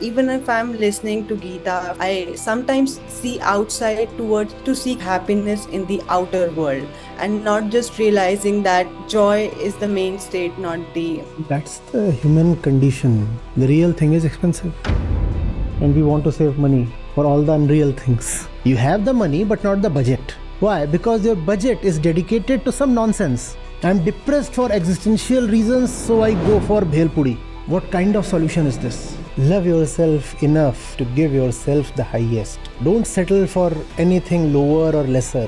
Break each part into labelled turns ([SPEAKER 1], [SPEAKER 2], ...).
[SPEAKER 1] even if I'm listening to Gita, I sometimes see outside towards to seek happiness in the outer world and not just realizing that joy is the main state, not the.
[SPEAKER 2] That's the human condition. The real thing is expensive. And we want to save money for all the unreal things. You have the money but not the budget. Why? Because your budget is dedicated to some nonsense. I'm depressed for existential reasons, so I go for bhel puri. What kind of solution is this? Love yourself enough to give yourself the highest. Don't settle for anything lower or lesser.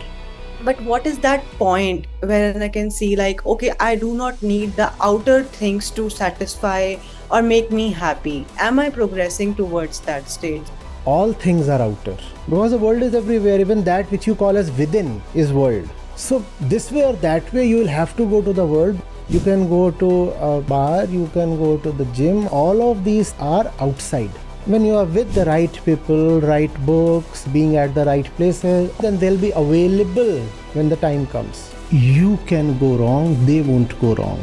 [SPEAKER 1] But what is that point where I can see, like, okay, I do not need the outer things to satisfy or make me happy? Am I progressing towards that state?
[SPEAKER 2] All things are outer. Because the world is everywhere, even that which you call as within is world. So this way or that way you will have to go to the world. You can go to a bar, you can go to the gym. All of these are outside. When you are with the right people, right books, being at the right places, then they'll be available when the time comes. You can go wrong, they won't go wrong.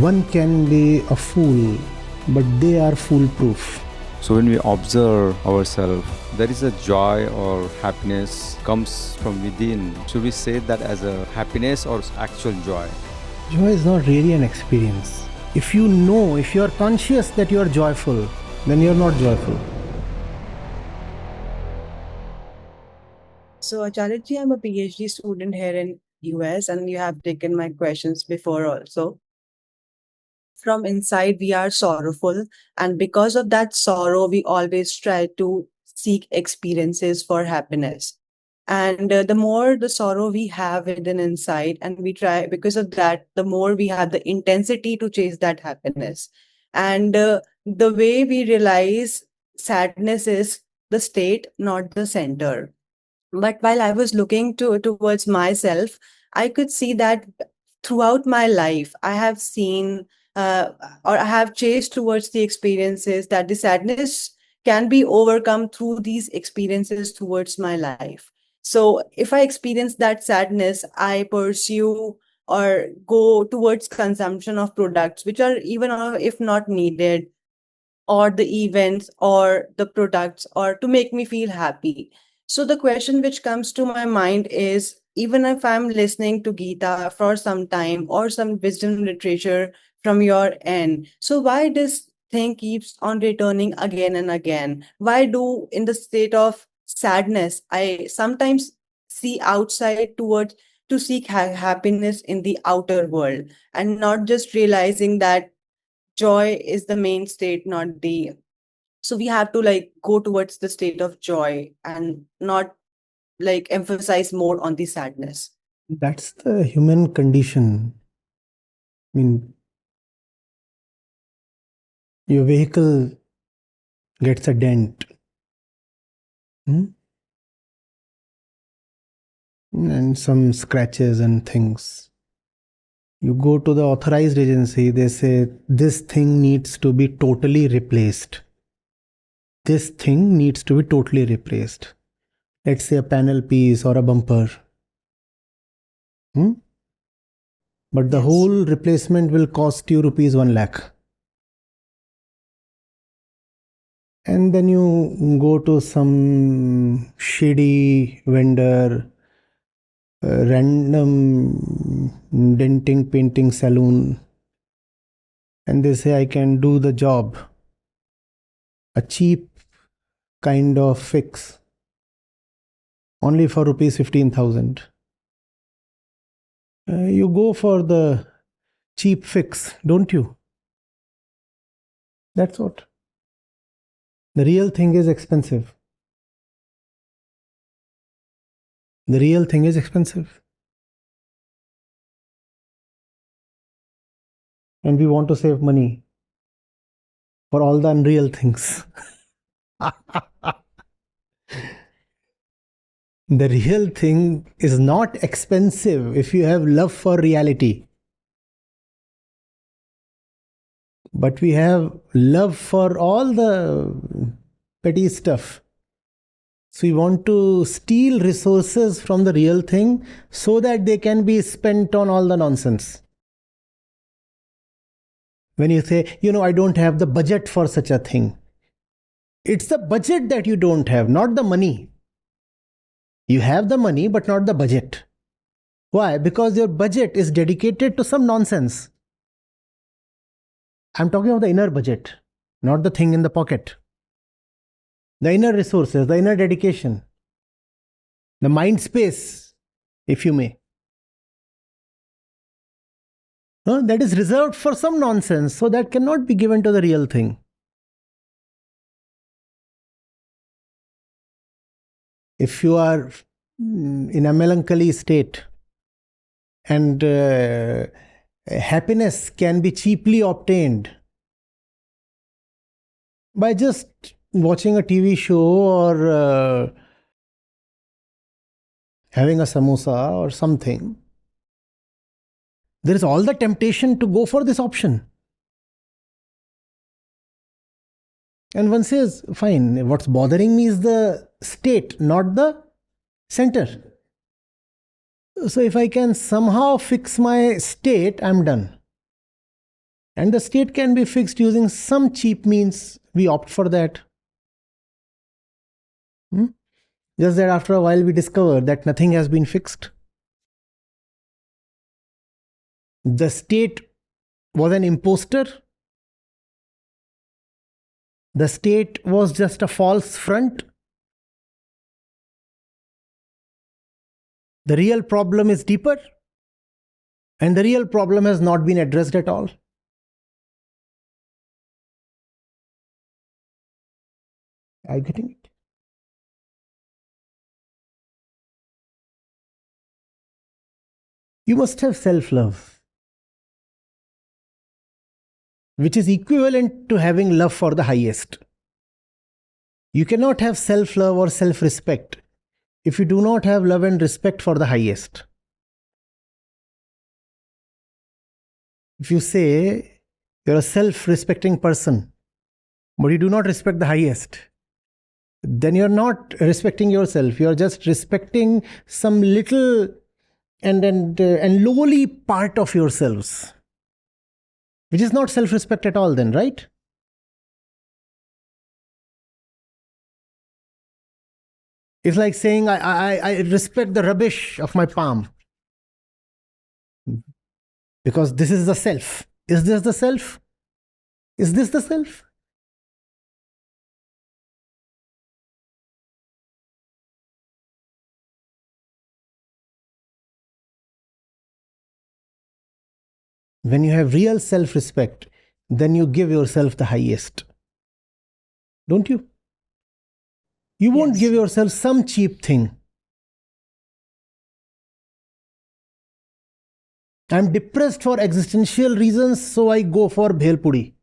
[SPEAKER 2] One can be a fool, but they are foolproof.
[SPEAKER 3] So when we observe ourselves, there is a joy or happiness comes from within. Should we say that as a happiness or actual joy?
[SPEAKER 2] Joy is not really an experience. If you know, if you are conscious that you are joyful, then you are not joyful.
[SPEAKER 1] So, Acharya ji, I'm a PhD student here in US, and you have taken my questions before also. From inside, we are sorrowful, and because of that sorrow, we always try to seek experiences for happiness. And the more the sorrow we have within inside, and we try, because of that, the more we have the intensity to chase that happiness. And the way we realize sadness is the state, not the center. But while I was looking towards myself, I could see that throughout my life, I have seen uh, or I have chased towards the experiences that the sadness can be overcome through these experiences towards my life. So if I experience that sadness, I pursue or go towards consumption of products which are even if not needed, or the events or the products, or to make me feel happy. So the question which comes to my mind is, even if I'm listening to Gita for some time or some wisdom literature from your end, so why this thing keeps on returning again and again? Why do in the state of sadness I sometimes see outside towards to seek happiness in the outer world and not just realizing that joy is the main state, not the. So we have to like go towards the state of joy and not like emphasize more on the sadness.
[SPEAKER 2] That's the human condition. I mean, your vehicle gets a dent. And some scratches and things. You go to the authorized agency, they say this thing needs to be totally replaced. This thing needs to be totally replaced. Let's say a panel piece or a bumper. But the
[SPEAKER 1] Yes.
[SPEAKER 2] whole replacement will cost you rupees 1 lakh. And then you go to some shady vendor, random denting painting salon, and they say I can do the job, a cheap kind of fix, only for rupees 15,000. You go for the cheap fix, don't you? That's what. The real thing is expensive. The real thing is expensive. And we want to save money for all the unreal things. The real thing is not expensive if you have love for reality. But we have love for all the petty stuff. So we want to steal resources from the real thing so that they can be spent on all the nonsense. When you say, I don't have the budget for such a thing. It's the budget that you don't have, not the money. You have the money, but not the budget. Why? Because your budget is dedicated to some nonsense. I'm talking of the inner budget, not the thing in the pocket. The inner resources, the inner dedication, the mind space, if you may. That is reserved for some nonsense, so that cannot be given to the real thing. If you are in a melancholy state and happiness can be cheaply obtained by just watching a TV show or having a samosa or something, there is all the temptation to go for this option. And one says, fine, what's bothering me is the state, not the center. So if I can somehow fix my state, I'm done. And the state can be fixed using some cheap means. We opt for that. Just that after a while we discover that nothing has been fixed. The state was an imposter. The state was just a false front. The real problem is deeper, and the real problem has not been addressed at all. Are you getting it? You must have self-love, which is equivalent to having love for the highest. You cannot have self-love or self-respect if you do not have love and respect for the highest. If you say you're a self-respecting person, but you do not respect the highest, then you're not respecting yourself. You're just respecting some little and lowly part of yourselves, which is not self-respect at all then, right? It's like saying, I respect the rubbish of my palm because this is the self. Is this the self? Is this the self? When you have real self-respect, then you give yourself the highest. Don't you? You won't give yourself some cheap thing. I'm depressed for existential reasons, so I go for bhel puri.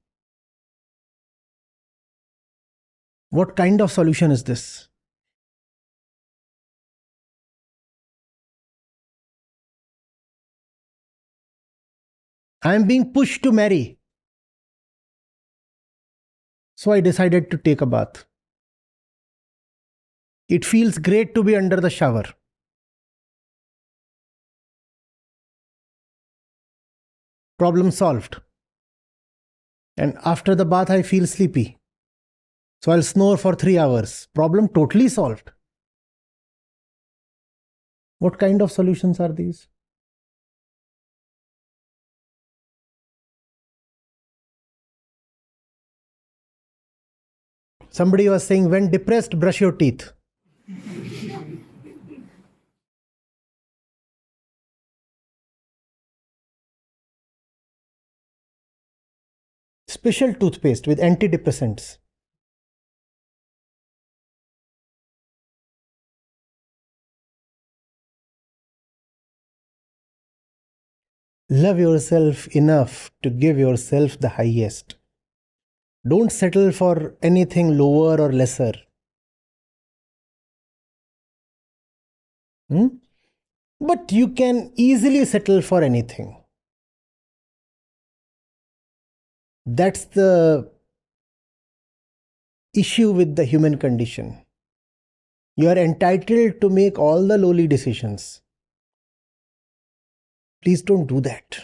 [SPEAKER 2] What kind of solution is this? I am being pushed to marry, so I decided to take a bath. It feels great to be under the shower. Problem solved. And after the bath, I feel sleepy. So I'll snore for 3 hours. Problem totally solved. What kind of solutions are these? Somebody was saying, when depressed, brush your teeth. Special toothpaste with antidepressants. Love yourself enough to give yourself the highest. Don't settle for anything lower or lesser. But you can easily settle for anything. That's the issue with the human condition. You are entitled to make all the lowly decisions. Please don't do that.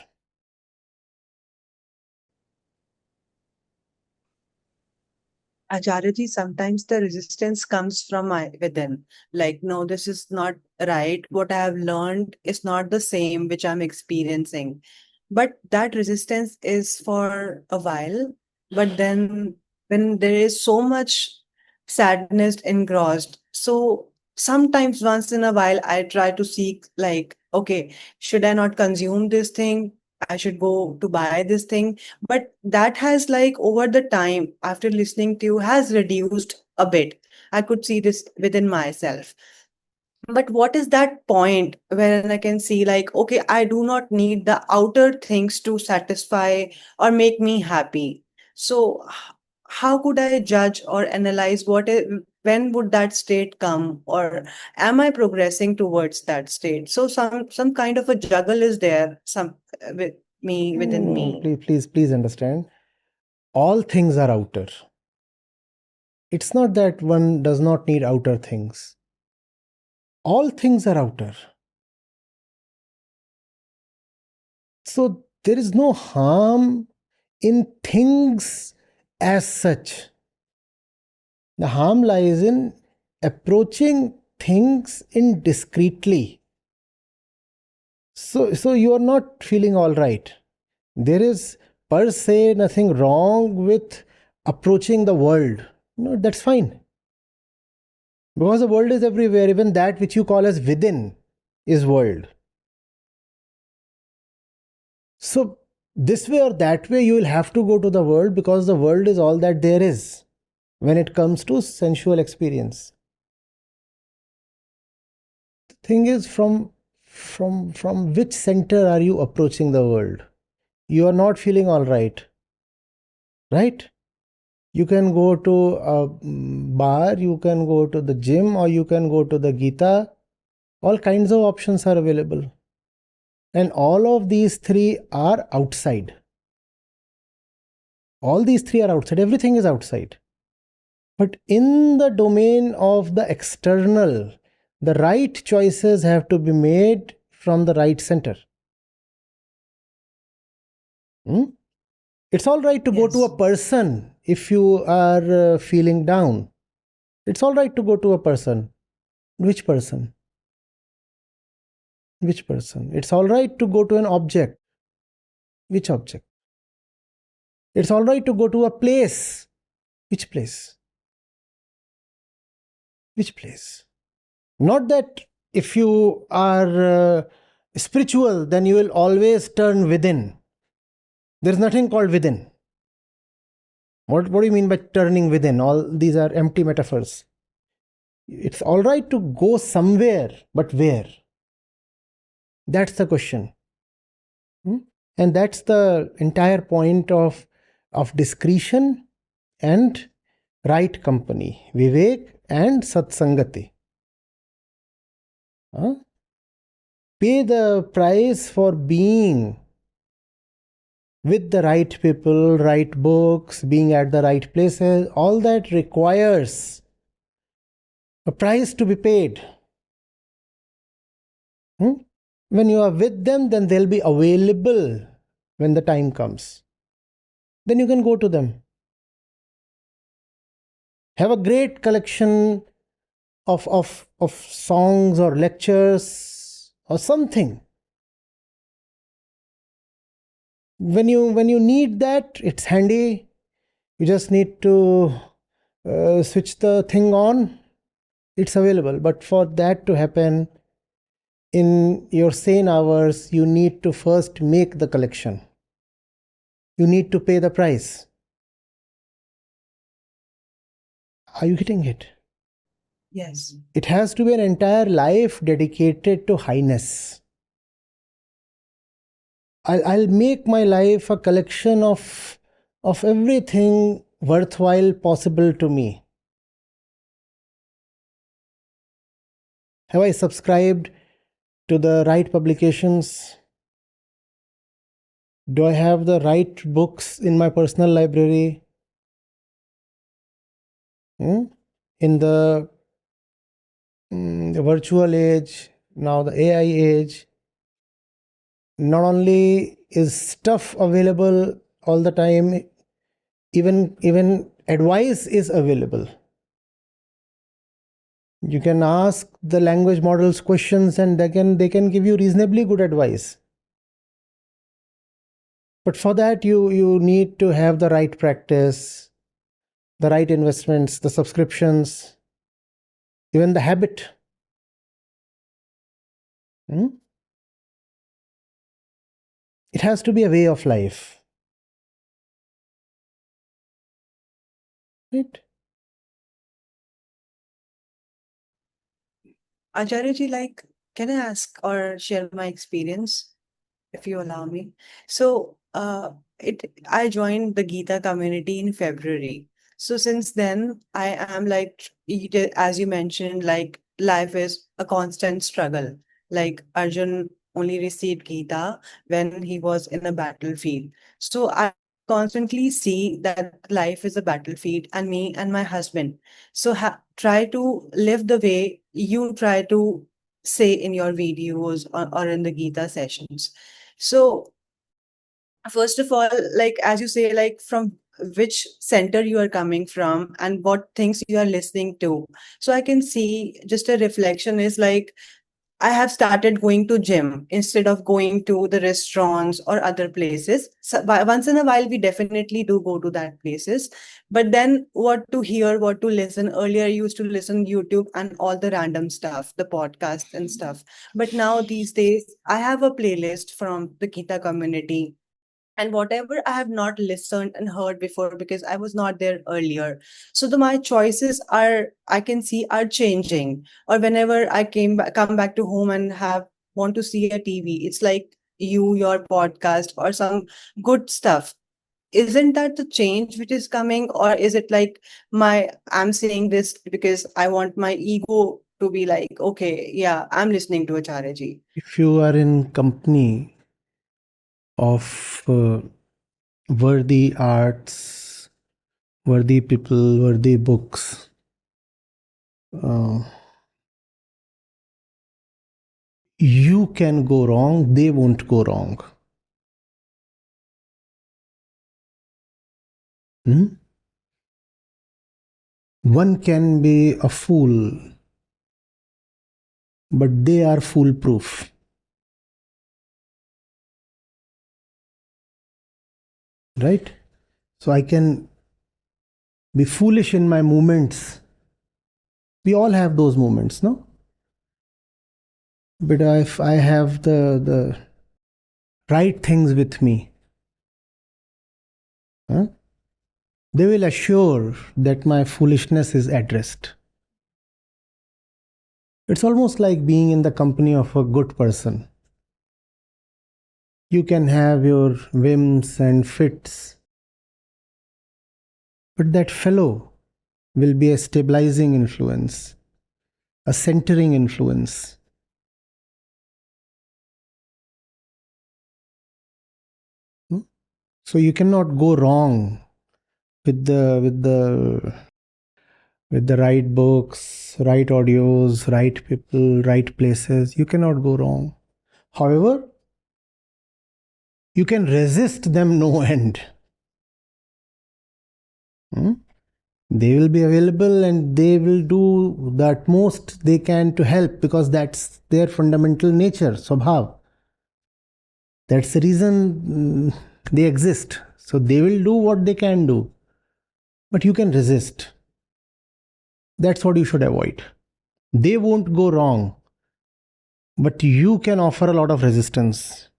[SPEAKER 1] Acharyaji, sometimes the resistance comes from within. Like, no, this is not right. What I have learned is not the same which I'm experiencing. But that resistance is for a while. But then, when there is so much sadness engrossed, so sometimes once in a while, I try to seek, like, okay, should I not consume this thing? I should go to buy this thing, but that has, like, over the time after listening to you, has reduced a bit. I could see this within myself. But what is that point when I can see, like, okay, I do not need the outer things to satisfy or make me happy? So how could I judge or analyze when would that state come, or am I progressing towards that state? So some kind of a juggle is there, some with me, within
[SPEAKER 2] No,
[SPEAKER 1] me.
[SPEAKER 2] please understand. All things are outer. It's not that one does not need outer things. All things are outer. So there is no harm in things as such. The harm lies in approaching things indiscreetly. So you are not feeling all right. There is per se nothing wrong with approaching the world. No, that's fine. Because the world is everywhere, even that which you call as within is world. So this way or that way, you will have to go to the world, because the world is all that there is when it comes to sensual experience. The thing is, from which center are you approaching the world? You are not feeling all right, right? You can go to a bar, you can go to the gym, or you can go to the Gita. All kinds of options are available. And all of these three are outside. All these three are outside. Everything is outside. But in the domain of the external, the right choices have to be made from the right center. It's all right to go to
[SPEAKER 1] Yes.
[SPEAKER 2] a person if you are feeling down. It's all right to go to a person. Which person? Which person? It's all right to go to an object. Which object? It's all right to go to a place. Which place? Which place? Not that if you are spiritual, then you will always turn within. There's nothing called within. What do you mean by turning within? All these are empty metaphors. It's all right to go somewhere, but where? That's the question. And that's the entire point of discretion and right company, Vivek and Satsangati. Pay the price for being with the right people, right books, being at the right places. All that requires a price to be paid. When you are with them, then they'll be available when the time comes. Then you can go to them. Have a great collection of songs or lectures or something. When you need that, it's handy. You just need to switch the thing on. It's available. But for that to happen in your sane hours, you need to first make the collection. You need to pay the price. Are you getting it?
[SPEAKER 1] Yes.
[SPEAKER 2] It has to be an entire life dedicated to highness. I'll make my life a collection of everything worthwhile possible to me. Have I subscribed to the right publications? Do I have the right books in my personal library? In the virtual age, now the AI age, not only is stuff available all the time, even advice is available. You can ask the language models questions and they can give you reasonably good advice. But for that, you need to have the right practice, the right investments, the subscriptions, even the habit. It has to be a way of life. Right?
[SPEAKER 1] Acharya ji, like, can I ask or share my experience, if you allow me? So, I joined the Gita community in February. So since then, I am like, as you mentioned, like life is a constant struggle. Like Arjun only received Gita when he was in a battlefield. So I constantly see that life is a battlefield, and me and my husband. So try to live the way you try to say in your videos, or in the Gita sessions. So first of all, like as you say, like from which center you are coming from and what things you are listening to. So I can see just a reflection is like I have started going to gym instead of going to the restaurants or other places. So once in a while, we definitely do go to that places. But then what to hear, what to listen. Earlier, I used to listen YouTube and all the random stuff, the podcasts and stuff. But now these days, I have a playlist from the Gita community, and whatever I have not listened and heard before because I was not there earlier. So my choices are, I can see, are changing. Or whenever I come back to home and have want to see a TV, it's like your podcast or some good stuff. Isn't that the change which is coming, or is it like I'm saying this because I want my ego to be like, okay, yeah, I'm listening to Acharya ji.
[SPEAKER 2] If you are in company of worthy arts, worthy people, worthy books, uh, you can go wrong, they won't go wrong. One can be a fool, but they are foolproof. Right? So I can be foolish in my movements. We all have those moments, no? But if I have the right things with me, huh, they will assure that my foolishness is addressed. It's almost like being in the company of a good person. You can have your whims and fits, but that fellow will be a stabilizing influence, a centering influence. So you cannot go wrong with the right books, right audios, right people, right places. You cannot go wrong. However, you can resist them no end. They will be available and they will do the utmost they can to help because that's their fundamental nature, Swabhav. That's the reason they exist. So they will do what they can do. But you can resist. That's what you should avoid. They won't go wrong, but you can offer a lot of resistance.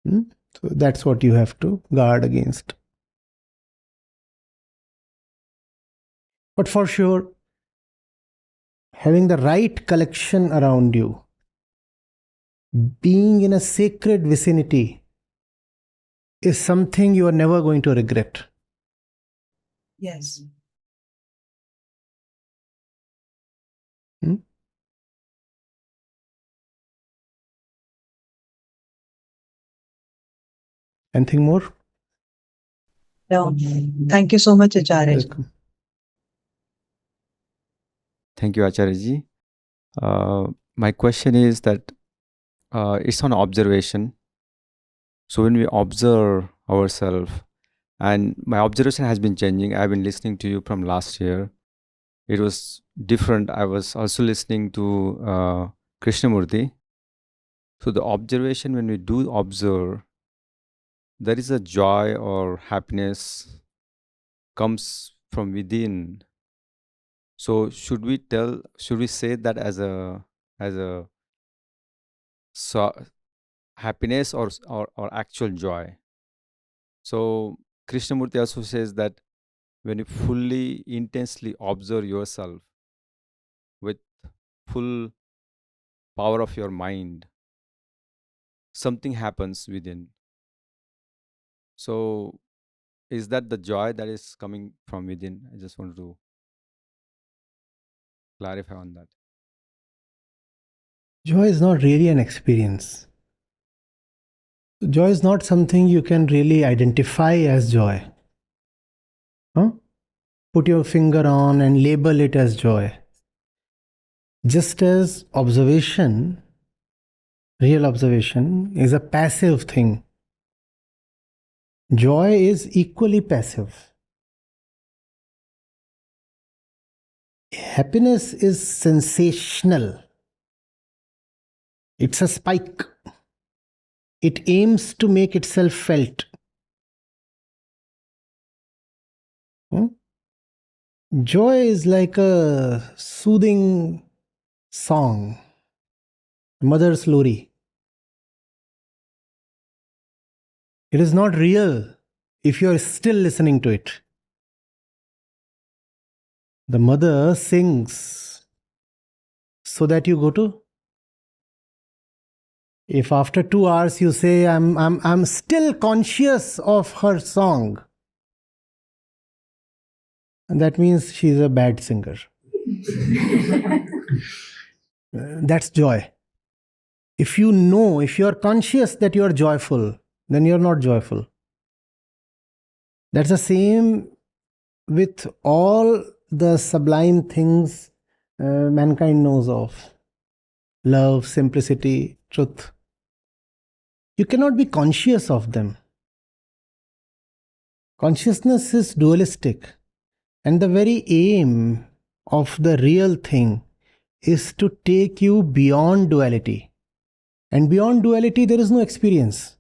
[SPEAKER 2] So that's what you have to guard against. But for sure, having the right collection around you, being in a sacred vicinity, is something you are never going to regret.
[SPEAKER 1] Yes.
[SPEAKER 2] Anything more?
[SPEAKER 1] No. Thank you so much, Acharya.
[SPEAKER 2] Welcome.
[SPEAKER 3] Thank you, Acharya ji. My question is that it's on observation. So when we observe ourselves, And my observation has been changing. I've been listening to you from last year. It was different. I was also listening to Krishnamurti. So the observation, when we do observe, there is a joy or happiness comes from within. So should we say that as a so happiness or actual joy? So Krishnamurti also says that when you fully intensely observe yourself with full power of your mind, something happens within. So is that the joy that is coming from within? I just wanted to clarify on that.
[SPEAKER 2] Joy is not really an experience. Joy is not something you can really identify as joy. Huh? Put your finger on and label it as joy. Just as observation, real observation, is a passive thing, joy is equally passive. Happiness is sensational. It's a spike. It aims to make itself felt. Hmm? Joy is like a soothing song, mother's lori. It is not real if you are still listening to it. The mother sings so that you go to. If after 2 hours you say, I'm still conscious of her song, and that means she's a bad singer. That's joy. If you know, if you are conscious that you are joyful, then you're not joyful. That's the same with all the sublime things mankind knows of: love, simplicity, truth. You cannot be conscious of them. Consciousness is dualistic, and the very aim of the real thing is to take you beyond duality. And beyond duality, there is no experience.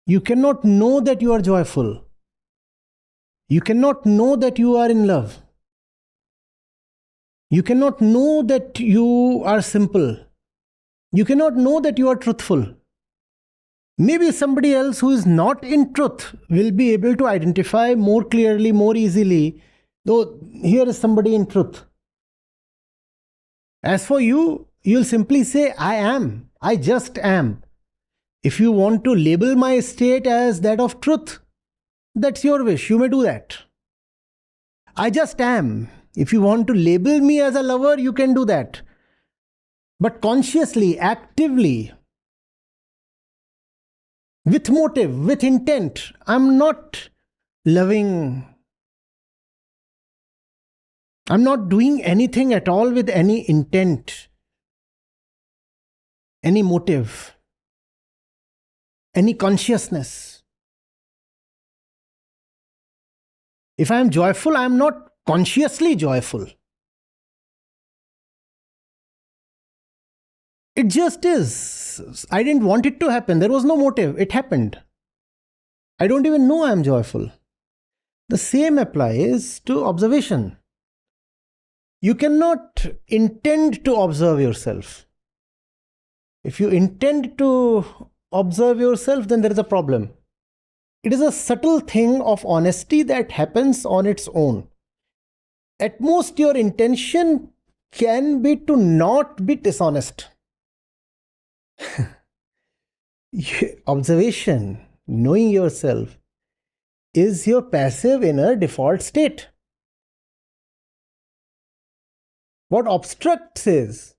[SPEAKER 2] You cannot know that you are joyful. You cannot know that you are in love. You cannot know that you are simple. You cannot know that you are truthful. Maybe somebody else who is not in truth will be able to identify more clearly, more easily, though here is somebody in truth. As for you, you'll simply say, I am. I just am. If you want to label my state as that of truth, that's your wish. You may do that. I just am. If you want to label me as a lover, you can do that. But consciously, actively, with motive, with intent, I'm not loving. I'm not doing anything at all with any intent, any motive, any consciousness. If I am joyful, I am not consciously joyful. It just is. I didn't want it to happen. There was no motive. It happened. I don't even know I am joyful. The same applies to observation. You cannot intend to observe yourself. If you intend to observe yourself, then there is a problem. It is a subtle thing of honesty that happens on its own. At most, your intention can be to not be dishonest. Observation, knowing yourself, is your passive inner default state. What obstructs is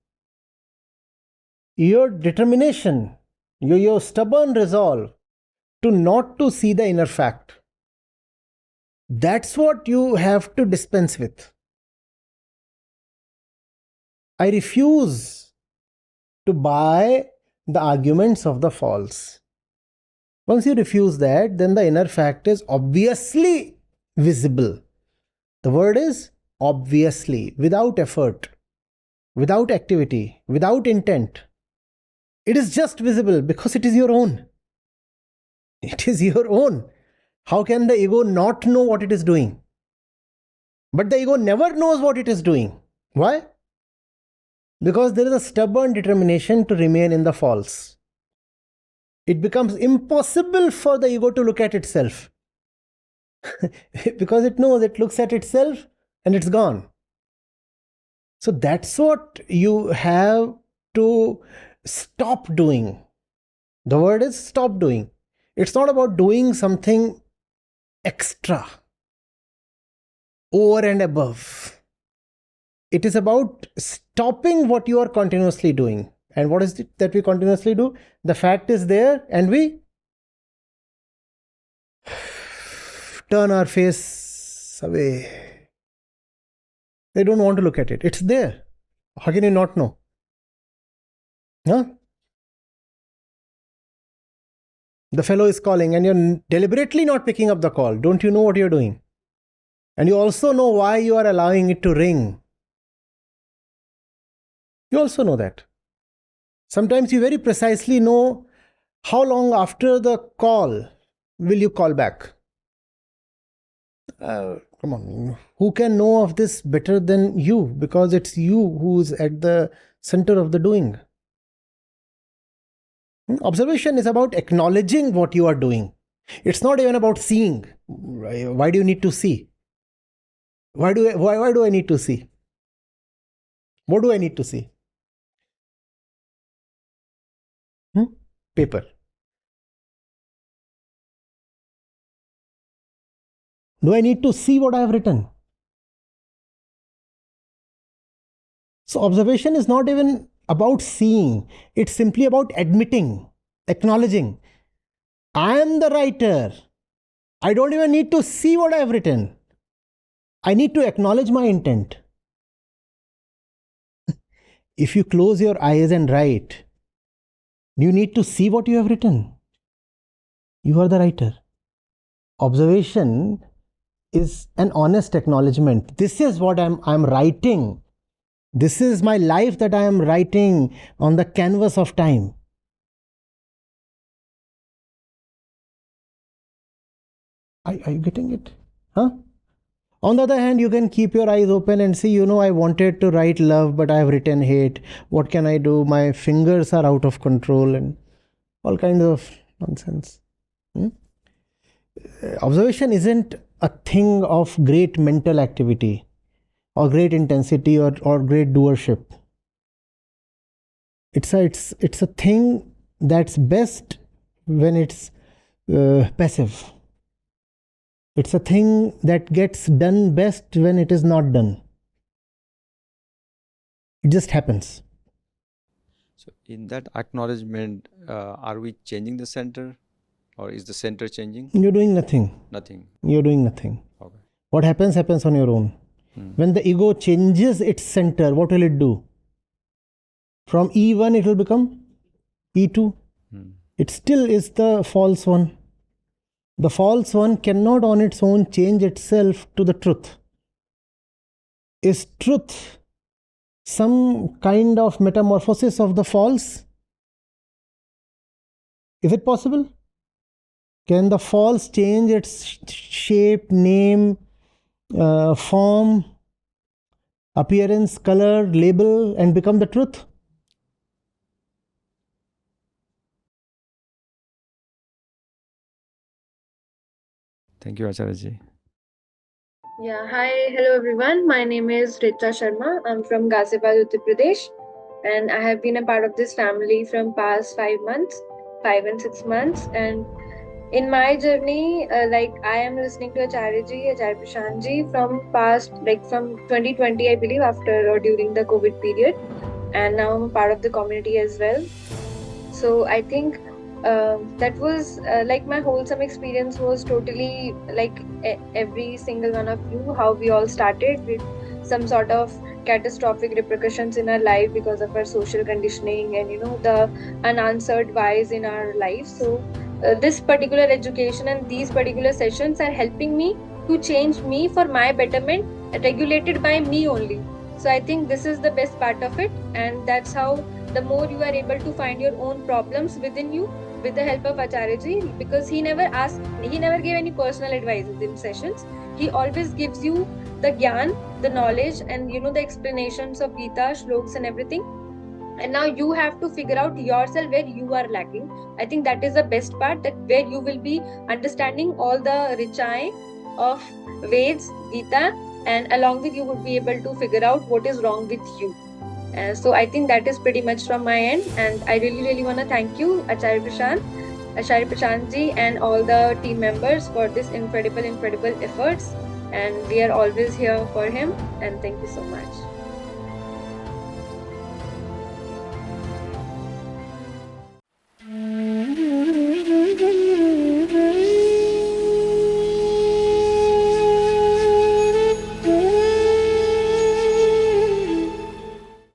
[SPEAKER 2] your determination, your stubborn resolve to not to see the inner fact. That's what you have to dispense with. I refuse to buy the arguments of the false. Once you refuse that, then the inner fact is obviously visible. The word is obviously, without effort, without activity, without intent. It is just visible because it is your own. It is your own. How can the ego not know what it is doing? But the ego never knows what it is doing. Why? Because there is a stubborn determination to remain in the false. It becomes impossible for the ego to look at itself. Because it knows it looks at itself and it's gone. So that's what you have to stop doing. The word is stop doing. It's not about doing something extra, over and above. It is about stopping what you are continuously doing. And what is it that we continuously do? The fact is there and we turn our face away. They don't want to look at it. It's there. How can you not know? Huh? The fellow is calling and you're deliberately not picking up the call. Don't you know what you're doing? And you also know why you are allowing it to ring. You also know that. Sometimes you very precisely know how long after the call will you call back. Come on, who can know of this better than you? Because it's you who's at the center of the doing. Observation is about acknowledging what you are doing. It's not even about seeing. Why do you need to see? Why do I need to see? What do I need to see? Paper. Do I need to see what I have written? So observation is not even about seeing. It's simply about admitting, acknowledging. I am the writer. I don't even need to see what I have written. I need to acknowledge my intent. If you close your eyes and write, you need to see what you have written. You are the writer. Observation is an honest acknowledgement. This is what I'm writing. This is my life that I am writing on the canvas of time. Are you getting it? Huh? On the other hand, you can keep your eyes open and see, I wanted to write love, but I have written hate. What can I do? My fingers are out of control and all kinds of nonsense. Observation isn't a thing of great mental activity or great intensity or great doership. It's a thing that's best when it's passive. It's a thing that gets done best when it is not done. It just happens.
[SPEAKER 3] So in that acknowledgement, are we changing the center, or is the center changing?
[SPEAKER 2] You're doing nothing.
[SPEAKER 3] Nothing.
[SPEAKER 2] You're doing nothing.
[SPEAKER 3] Okay.
[SPEAKER 2] What happens on your own. When the ego changes its center, what will it do? From E1 it will become E2. It still is the false one. The false one cannot on its own change itself to the truth. Is truth some kind of metamorphosis of the false? Is it possible? Can the false change its shape, name, form, appearance, color, label and become the truth?
[SPEAKER 3] Thank you, Acharya ji.
[SPEAKER 4] Yeah, hi, hello everyone. My name is Richa Sharma. I'm from Ghaziabad, Uttar Pradesh, and I have been a part of this family from past 5 and 6 months. And in my journey, I am listening to Acharya Prashant ji from past, from 2020, I believe, after or during the COVID period, and now I'm a part of the community as well. So I think that was my wholesome experience was totally every single one of you, how we all started with some sort of catastrophic repercussions in our life because of our social conditioning and the unanswered whys in our life. So this particular education and these particular sessions are helping me to change me for my betterment, regulated by me only. So I think this is the best part of it, and that's how the more you are able to find your own problems within you with the help of Acharya ji, because he never gave any personal advices in sessions. He always gives you the gyan, the knowledge, and the explanations of Gita, shloks, and everything. And now you have to figure out yourself where you are lacking. I think that is the best part, that where you will be understanding all the richai of Veds, Gita, and along with you would be able to figure out what is wrong with you. So I think that is pretty much from my end, and I really want to thank you, Acharya Prashant ji, and all the team members for this incredible efforts, and we are always here for him, and thank you so much.